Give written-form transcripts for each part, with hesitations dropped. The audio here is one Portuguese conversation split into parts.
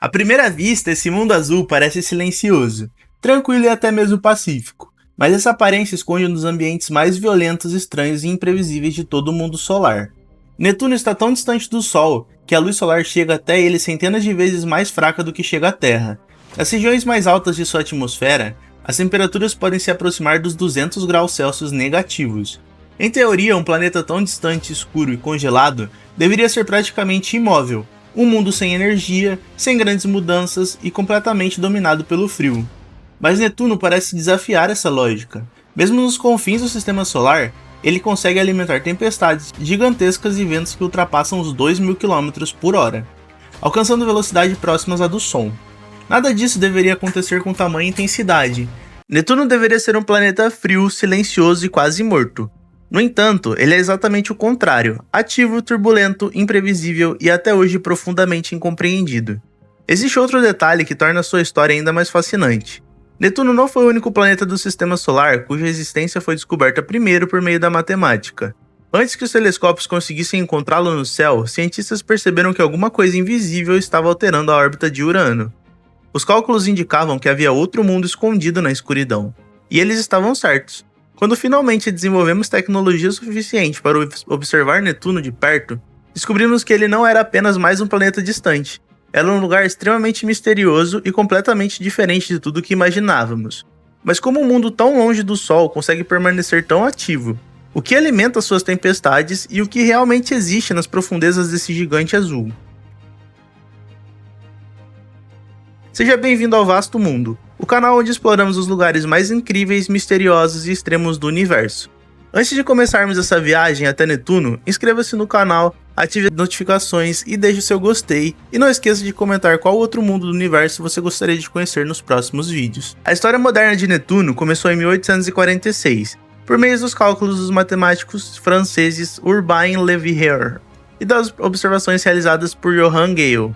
À primeira vista, esse mundo azul parece silencioso, tranquilo e até mesmo pacífico, mas essa aparência esconde um dos ambientes mais violentos, estranhos e imprevisíveis de todo o mundo solar. Netuno está tão distante do Sol que a luz solar chega até ele centenas de vezes mais fraca do que chega à Terra. Nas regiões mais altas de sua atmosfera, as temperaturas podem se aproximar dos 200 graus Celsius negativos. Em teoria, um planeta tão distante, escuro e congelado deveria ser praticamente imóvel, um mundo sem energia, sem grandes mudanças e completamente dominado pelo frio. Mas Netuno parece desafiar essa lógica. Mesmo nos confins do sistema solar, ele consegue alimentar tempestades gigantescas e ventos que ultrapassam os 2.000 km por hora, alcançando velocidades próximas à do som. Nada disso deveria acontecer com tamanha intensidade. Netuno deveria ser um planeta frio, silencioso e quase morto. No entanto, ele é exatamente o contrário, ativo, turbulento, imprevisível e até hoje profundamente incompreendido. Existe outro detalhe que torna sua história ainda mais fascinante. Netuno não foi o único planeta do sistema solar cuja existência foi descoberta primeiro por meio da matemática. Antes que os telescópios conseguissem encontrá-lo no céu, cientistas perceberam que alguma coisa invisível estava alterando a órbita de Urano. Os cálculos indicavam que havia outro mundo escondido na escuridão. E eles estavam certos. Quando finalmente desenvolvemos tecnologia suficiente para observar Netuno de perto, descobrimos que ele não era apenas mais um planeta distante. Era um lugar extremamente misterioso e completamente diferente de tudo que imaginávamos. Mas como um mundo tão longe do Sol consegue permanecer tão ativo? O que alimenta suas tempestades e o que realmente existe nas profundezas desse gigante azul? Seja bem-vindo ao Vasto Mundo, o canal onde exploramos os lugares mais incríveis, misteriosos e extremos do universo. Antes de começarmos essa viagem até Netuno, inscreva-se no canal, ative as notificações e deixe o seu gostei, e não esqueça de comentar qual outro mundo do universo você gostaria de conhecer nos próximos vídeos. A história moderna de Netuno começou em 1846, por meio dos cálculos dos matemáticos franceses Urbain Le Verrier e das observações realizadas por Johann Gale.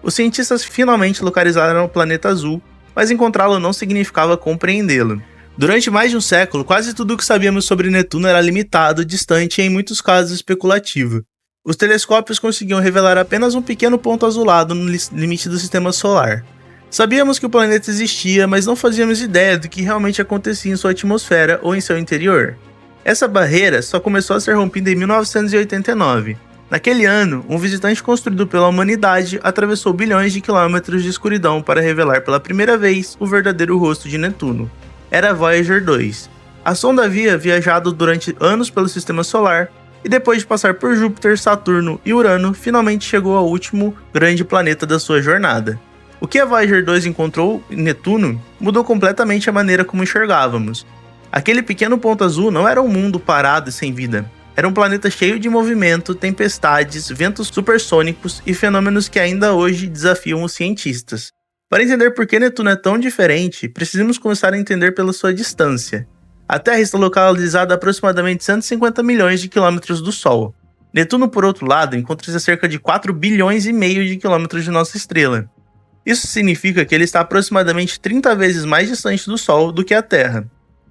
Os cientistas finalmente localizaram o planeta azul, mas encontrá-lo não significava compreendê-lo. Durante mais de um século, quase tudo o que sabíamos sobre Netuno era limitado, distante e em muitos casos especulativo. Os telescópios conseguiam revelar apenas um pequeno ponto azulado no limite do sistema solar. Sabíamos que o planeta existia, mas não fazíamos ideia do que realmente acontecia em sua atmosfera ou em seu interior. Essa barreira só começou a ser rompida em 1989. Naquele ano, um visitante construído pela humanidade atravessou bilhões de quilômetros de escuridão para revelar pela primeira vez o verdadeiro rosto de Netuno. Era Voyager 2. A sonda havia viajado durante anos pelo sistema solar e depois de passar por Júpiter, Saturno e Urano, finalmente chegou ao último grande planeta da sua jornada. O que a Voyager 2 encontrou em Netuno mudou completamente a maneira como enxergávamos. Aquele pequeno ponto azul não era um mundo parado e sem vida. Era um planeta cheio de movimento, tempestades, ventos supersônicos e fenômenos que ainda hoje desafiam os cientistas. Para entender por que Netuno é tão diferente, precisamos começar a entender pela sua distância. A Terra está localizada a aproximadamente 150 milhões de quilômetros do Sol. Netuno, por outro lado, encontra-se a cerca de 4 bilhões e meio de quilômetros de nossa estrela. Isso significa que ele está aproximadamente 30 vezes mais distante do Sol do que a Terra.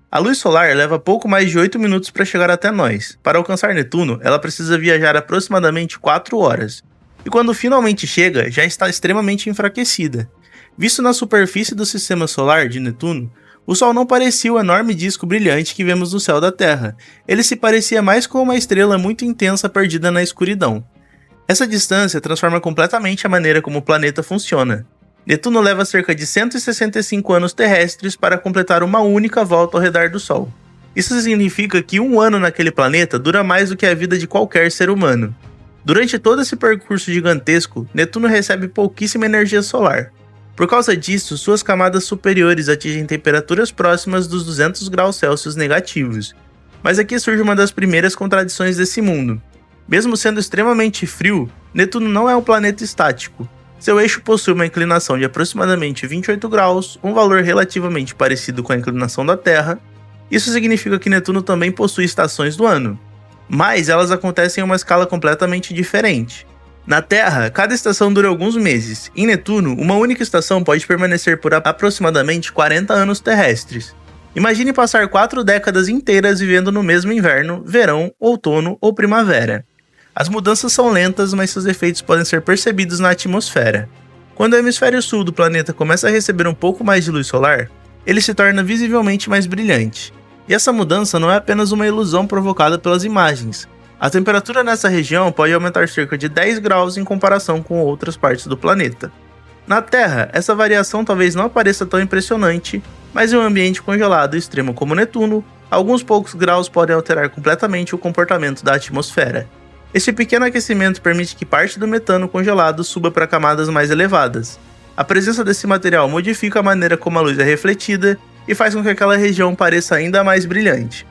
A luz solar leva pouco mais de 8 minutos para chegar até nós. Para alcançar Netuno, ela precisa viajar aproximadamente 4 horas. E quando finalmente chega, já está extremamente enfraquecida. Visto na superfície do sistema solar de Netuno, o Sol não parecia o enorme disco brilhante que vemos no céu da Terra. Ele se parecia mais com uma estrela muito intensa perdida na escuridão. Essa distância transforma completamente a maneira como o planeta funciona. Netuno leva cerca de 165 anos terrestres para completar uma única volta ao redor do Sol. Isso significa que um ano naquele planeta dura mais do que a vida de qualquer ser humano. Durante todo esse percurso gigantesco, Netuno recebe pouquíssima energia solar. Por causa disso, suas camadas superiores atingem temperaturas próximas dos 200 graus Celsius negativos. Mas aqui surge uma das primeiras contradições desse mundo. Mesmo sendo extremamente frio, Netuno não é um planeta estático. Seu eixo possui uma inclinação de aproximadamente 28 graus, um valor relativamente parecido com a inclinação da Terra. Isso significa que Netuno também possui estações do ano, mas elas acontecem em uma escala completamente diferente. Na Terra, cada estação dura alguns meses. Em Netuno, uma única estação pode permanecer por aproximadamente 40 anos terrestres. Imagine passar 4 décadas inteiras vivendo no mesmo inverno, verão, outono ou primavera. As mudanças são lentas, mas seus efeitos podem ser percebidos na atmosfera. Quando o hemisfério sul do planeta começa a receber um pouco mais de luz solar, ele se torna visivelmente mais brilhante. E essa mudança não é apenas uma ilusão provocada pelas imagens. A temperatura nessa região pode aumentar cerca de 10 graus em comparação com outras partes do planeta. Na Terra, essa variação talvez não pareça tão impressionante, mas em um ambiente congelado extremo como Netuno, alguns poucos graus podem alterar completamente o comportamento da atmosfera. Este pequeno aquecimento permite que parte do metano congelado suba para camadas mais elevadas. A presença desse material modifica a maneira como a luz é refletida e faz com que aquela região pareça ainda mais brilhante.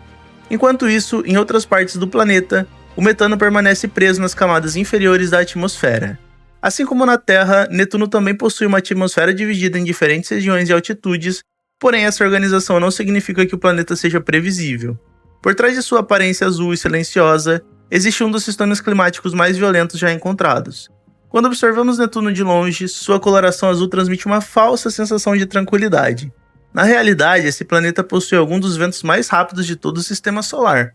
Enquanto isso, em outras partes do planeta, o metano permanece preso nas camadas inferiores da atmosfera. Assim como na Terra, Netuno também possui uma atmosfera dividida em diferentes regiões e altitudes, porém essa organização não significa que o planeta seja previsível. Por trás de sua aparência azul e silenciosa, existe um dos sistemas climáticos mais violentos já encontrados. Quando observamos Netuno de longe, sua coloração azul transmite uma falsa sensação de tranquilidade. Na realidade, esse planeta possui alguns dos ventos mais rápidos de todo o sistema solar.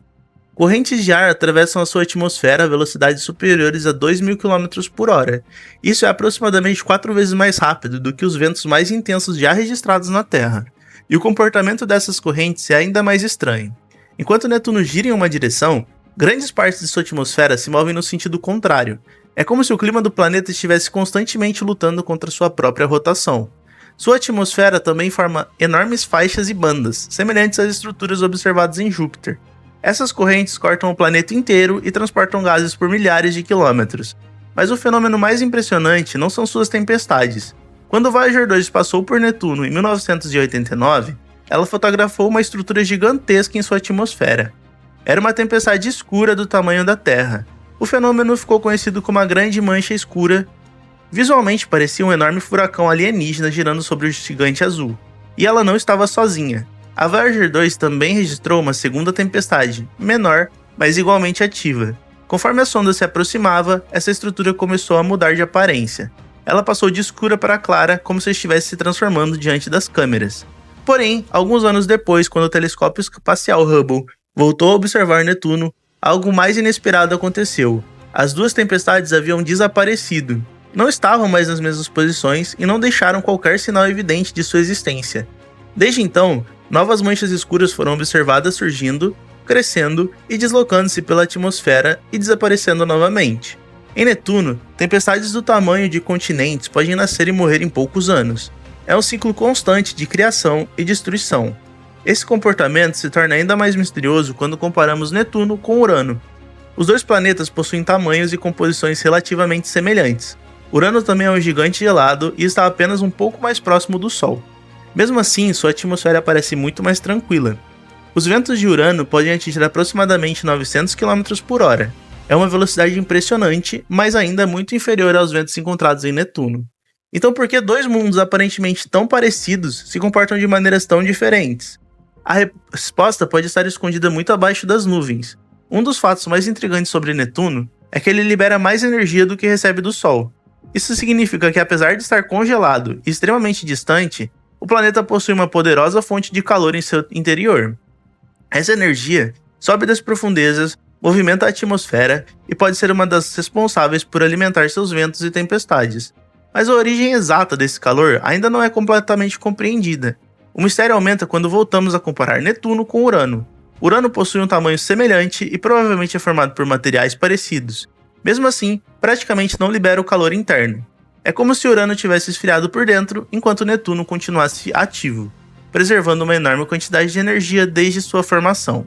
Correntes de ar atravessam a sua atmosfera a velocidades superiores a 2.000 km por hora. Isso é aproximadamente 4 vezes mais rápido do que os ventos mais intensos já registrados na Terra. E o comportamento dessas correntes é ainda mais estranho. Enquanto Netuno gira em uma direção, grandes partes de sua atmosfera se movem no sentido contrário. É como se o clima do planeta estivesse constantemente lutando contra sua própria rotação. Sua atmosfera também forma enormes faixas e bandas, semelhantes às estruturas observadas em Júpiter. Essas correntes cortam o planeta inteiro e transportam gases por milhares de quilômetros. Mas o fenômeno mais impressionante não são suas tempestades. Quando o Voyager 2 passou por Netuno em 1989, ela fotografou uma estrutura gigantesca em sua atmosfera. Era uma tempestade escura do tamanho da Terra. O fenômeno ficou conhecido como a Grande Mancha Escura. Visualmente parecia um enorme furacão alienígena girando sobre o gigante azul. E ela não estava sozinha. A Voyager 2 também registrou uma segunda tempestade, menor, mas igualmente ativa. Conforme a sonda se aproximava, essa estrutura começou a mudar de aparência. Ela passou de escura para clara, como se estivesse se transformando diante das câmeras. Porém, alguns anos depois, quando o telescópio espacial Hubble voltou a observar Netuno, algo mais inesperado aconteceu. As duas tempestades haviam desaparecido. Não estavam mais nas mesmas posições e não deixaram qualquer sinal evidente de sua existência. Desde então, novas manchas escuras foram observadas surgindo, crescendo e deslocando-se pela atmosfera e desaparecendo novamente. Em Netuno, tempestades do tamanho de continentes podem nascer e morrer em poucos anos. É um ciclo constante de criação e destruição. Esse comportamento se torna ainda mais misterioso quando comparamos Netuno com Urano. Os dois planetas possuem tamanhos e composições relativamente semelhantes. Urano também é um gigante gelado e está apenas um pouco mais próximo do Sol. Mesmo assim, sua atmosfera parece muito mais tranquila. Os ventos de Urano podem atingir aproximadamente 900 km por hora. É uma velocidade impressionante, mas ainda muito inferior aos ventos encontrados em Netuno. Então por que dois mundos aparentemente tão parecidos se comportam de maneiras tão diferentes? A resposta pode estar escondida muito abaixo das nuvens. Um dos fatos mais intrigantes sobre Netuno é que ele libera mais energia do que recebe do Sol. Isso significa que, apesar de estar congelado e extremamente distante, o planeta possui uma poderosa fonte de calor em seu interior. Essa energia sobe das profundezas, movimenta a atmosfera e pode ser uma das responsáveis por alimentar seus ventos e tempestades. Mas a origem exata desse calor ainda não é completamente compreendida. O mistério aumenta quando voltamos a comparar Netuno com Urano. Urano possui um tamanho semelhante e provavelmente é formado por materiais parecidos. Mesmo assim, praticamente não libera o calor interno. É como se Urano tivesse esfriado por dentro, enquanto Netuno continuasse ativo, preservando uma enorme quantidade de energia desde sua formação.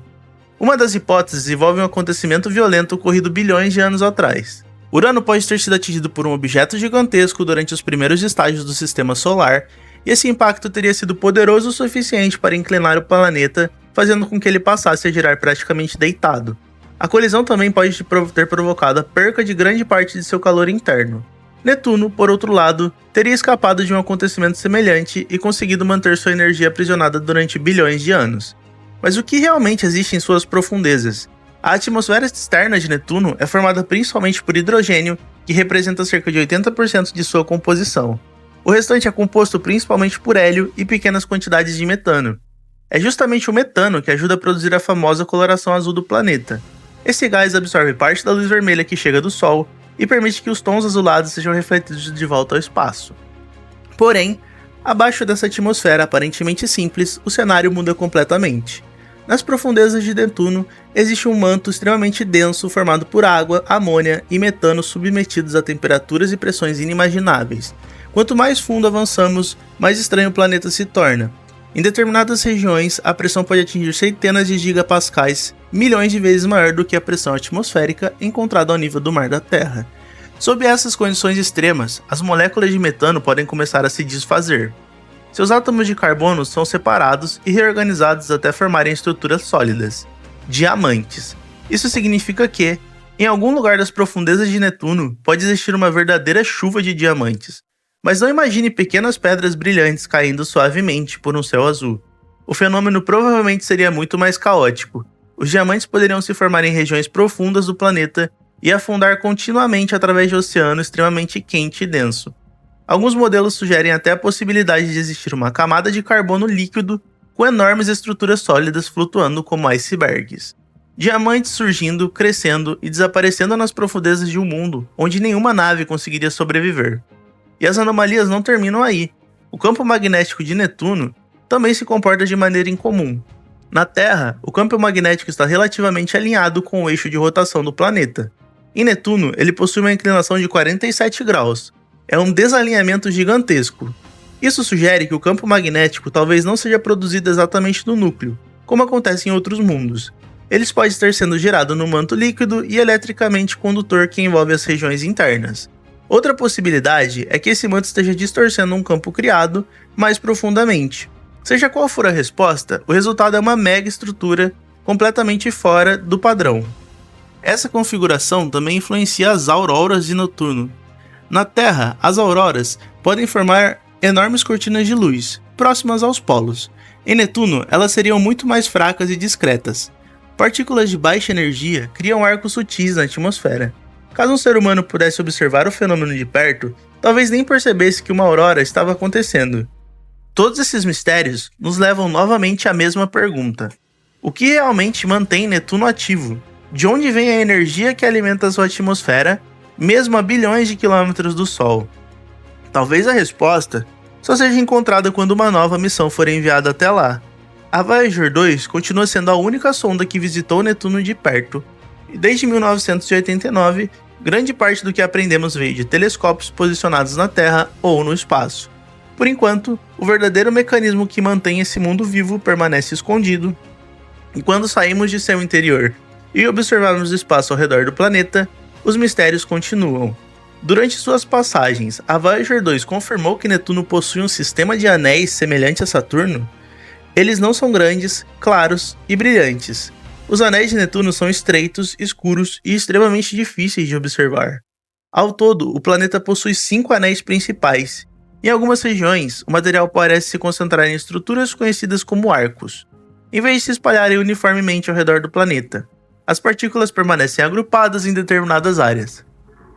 Uma das hipóteses envolve um acontecimento violento ocorrido bilhões de anos atrás. Urano pode ter sido atingido por um objeto gigantesco durante os primeiros estágios do sistema solar, e esse impacto teria sido poderoso o suficiente para inclinar o planeta, fazendo com que ele passasse a girar praticamente deitado. A colisão também pode ter provocado a perca de grande parte de seu calor interno. Netuno, por outro lado, teria escapado de um acontecimento semelhante e conseguido manter sua energia aprisionada durante bilhões de anos. Mas o que realmente existe em suas profundezas? A atmosfera externa de Netuno é formada principalmente por hidrogênio, que representa cerca de 80% de sua composição. O restante é composto principalmente por hélio e pequenas quantidades de metano. É justamente o metano que ajuda a produzir a famosa coloração azul do planeta. Esse gás absorve parte da luz vermelha que chega do Sol e permite que os tons azulados sejam refletidos de volta ao espaço. Porém, abaixo dessa atmosfera aparentemente simples, o cenário muda completamente. Nas profundezas de Netuno, existe um manto extremamente denso formado por água, amônia e metano submetidos a temperaturas e pressões inimagináveis. Quanto mais fundo avançamos, mais estranho o planeta se torna. Em determinadas regiões, a pressão pode atingir centenas de gigapascais, milhões de vezes maior do que a pressão atmosférica encontrada ao nível do mar da Terra. Sob essas condições extremas, as moléculas de metano podem começar a se desfazer. Seus átomos de carbono são separados e reorganizados até formarem estruturas sólidas, diamantes. Isso significa que, em algum lugar das profundezas de Netuno, pode existir uma verdadeira chuva de diamantes. Mas não imagine pequenas pedras brilhantes caindo suavemente por um céu azul. O fenômeno provavelmente seria muito mais caótico. Os diamantes poderiam se formar em regiões profundas do planeta e afundar continuamente através de um oceano extremamente quente e denso. Alguns modelos sugerem até a possibilidade de existir uma camada de carbono líquido com enormes estruturas sólidas flutuando como icebergs. Diamantes surgindo, crescendo e desaparecendo nas profundezas de um mundo onde nenhuma nave conseguiria sobreviver. E as anomalias não terminam aí. O campo magnético de Netuno também se comporta de maneira incomum. Na Terra, o campo magnético está relativamente alinhado com o eixo de rotação do planeta. Em Netuno, ele possui uma inclinação de 47 graus. É um desalinhamento gigantesco. Isso sugere que o campo magnético talvez não seja produzido exatamente no núcleo, como acontece em outros mundos. Ele pode estar sendo gerado no manto líquido e eletricamente condutor que envolve as regiões internas. Outra possibilidade é que esse manto esteja distorcendo um campo criado mais profundamente. Seja qual for a resposta, o resultado é uma mega estrutura completamente fora do padrão. Essa configuração também influencia as auroras de Netuno. Na Terra, as auroras podem formar enormes cortinas de luz, próximas aos polos. Em Netuno, elas seriam muito mais fracas e discretas. Partículas de baixa energia criam arcos sutis na atmosfera. Caso um ser humano pudesse observar o fenômeno de perto, talvez nem percebesse que uma aurora estava acontecendo. Todos esses mistérios nos levam novamente à mesma pergunta. O que realmente mantém Netuno ativo? De onde vem a energia que alimenta sua atmosfera, mesmo a bilhões de quilômetros do Sol? Talvez a resposta só seja encontrada quando uma nova missão for enviada até lá. A Voyager 2 continua sendo a única sonda que visitou Netuno de perto, e desde 1989, grande parte do que aprendemos veio de telescópios posicionados na Terra ou no espaço. Por enquanto, o verdadeiro mecanismo que mantém esse mundo vivo permanece escondido, e quando saímos de seu interior e observarmos o espaço ao redor do planeta, os mistérios continuam. Durante suas passagens, a Voyager 2 confirmou que Netuno possui um sistema de anéis semelhante a Saturno. Eles não são grandes, claros e brilhantes. Os anéis de Netuno são estreitos, escuros e extremamente difíceis de observar. Ao todo, o planeta possui 5 anéis principais. Em algumas regiões, o material parece se concentrar em estruturas conhecidas como arcos, em vez de se espalharem uniformemente ao redor do planeta. As partículas permanecem agrupadas em determinadas áreas.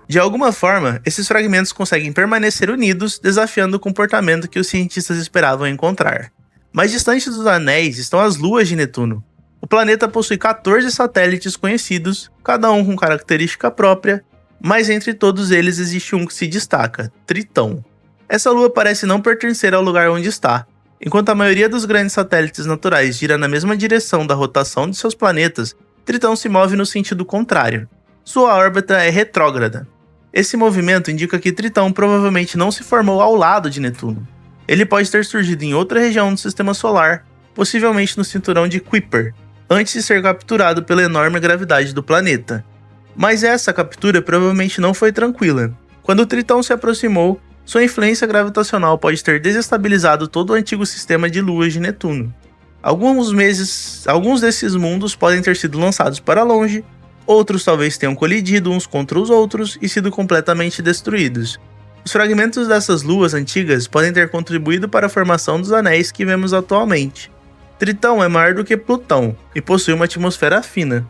De alguma forma, esses fragmentos conseguem permanecer unidos, desafiando o comportamento que os cientistas esperavam encontrar. Mais distante dos anéis estão as luas de Netuno. O planeta possui 14 satélites conhecidos, cada um com característica própria, mas entre todos eles existe um que se destaca, Tritão. Essa lua parece não pertencer ao lugar onde está. Enquanto a maioria dos grandes satélites naturais gira na mesma direção da rotação de seus planetas, Tritão se move no sentido contrário. Sua órbita é retrógrada. Esse movimento indica que Tritão provavelmente não se formou ao lado de Netuno. Ele pode ter surgido em outra região do sistema solar, possivelmente no cinturão de Kuiper, antes de ser capturado pela enorme gravidade do planeta. Mas essa captura provavelmente não foi tranquila. Quando Tritão se aproximou, sua influência gravitacional pode ter desestabilizado todo o antigo sistema de luas de Netuno. Alguns desses mundos podem ter sido lançados para longe, outros talvez tenham colidido uns contra os outros e sido completamente destruídos. Os fragmentos dessas luas antigas podem ter contribuído para a formação dos anéis que vemos atualmente. Tritão é maior do que Plutão e possui uma atmosfera fina.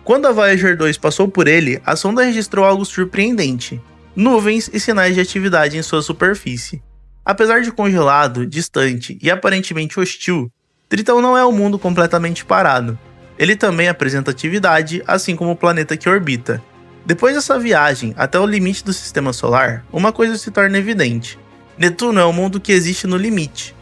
Quando a Voyager 2 passou por ele, a sonda registrou algo surpreendente: nuvens e sinais de atividade em sua superfície. Apesar de congelado, distante e aparentemente hostil, Tritão não é um mundo completamente parado. Ele também apresenta atividade, assim como o planeta que orbita. Depois dessa viagem até o limite do sistema solar, uma coisa se torna evidente. Netuno é um mundo que existe no limite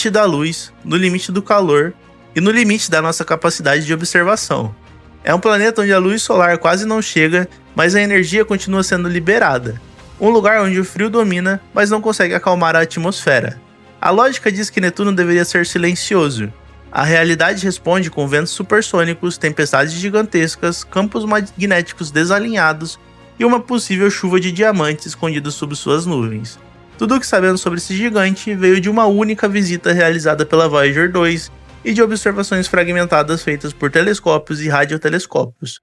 da luz, no limite do calor e no limite da nossa capacidade de observação. É um planeta onde a luz solar quase não chega, mas a energia continua sendo liberada. Um lugar onde o frio domina, mas não consegue acalmar a atmosfera. A lógica diz que Netuno deveria ser silencioso. A realidade responde com ventos supersônicos, tempestades gigantescas, campos magnéticos desalinhados e uma possível chuva de diamantes escondidos sob suas nuvens. Tudo o que sabemos sobre esse gigante veio de uma única visita realizada pela Voyager 2 e de observações fragmentadas feitas por telescópios e radiotelescópios.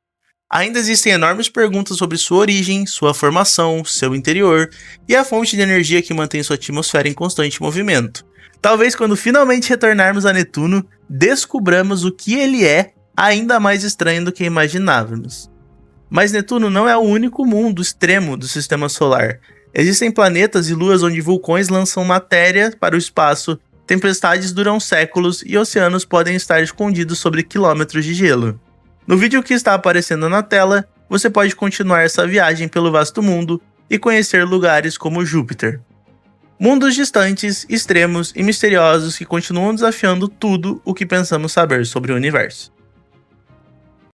Ainda existem enormes perguntas sobre sua origem, sua formação, seu interior e a fonte de energia que mantém sua atmosfera em constante movimento. Talvez quando finalmente retornarmos a Netuno, descubramos o que ele é ainda mais estranho do que imaginávamos. Mas Netuno não é o único mundo extremo do sistema solar. Existem planetas e luas onde vulcões lançam matéria para o espaço, tempestades duram séculos e oceanos podem estar escondidos sob quilômetros de gelo. No vídeo que está aparecendo na tela, você pode continuar essa viagem pelo vasto mundo e conhecer lugares como Júpiter. Mundos distantes, extremos e misteriosos que continuam desafiando tudo o que pensamos saber sobre o universo.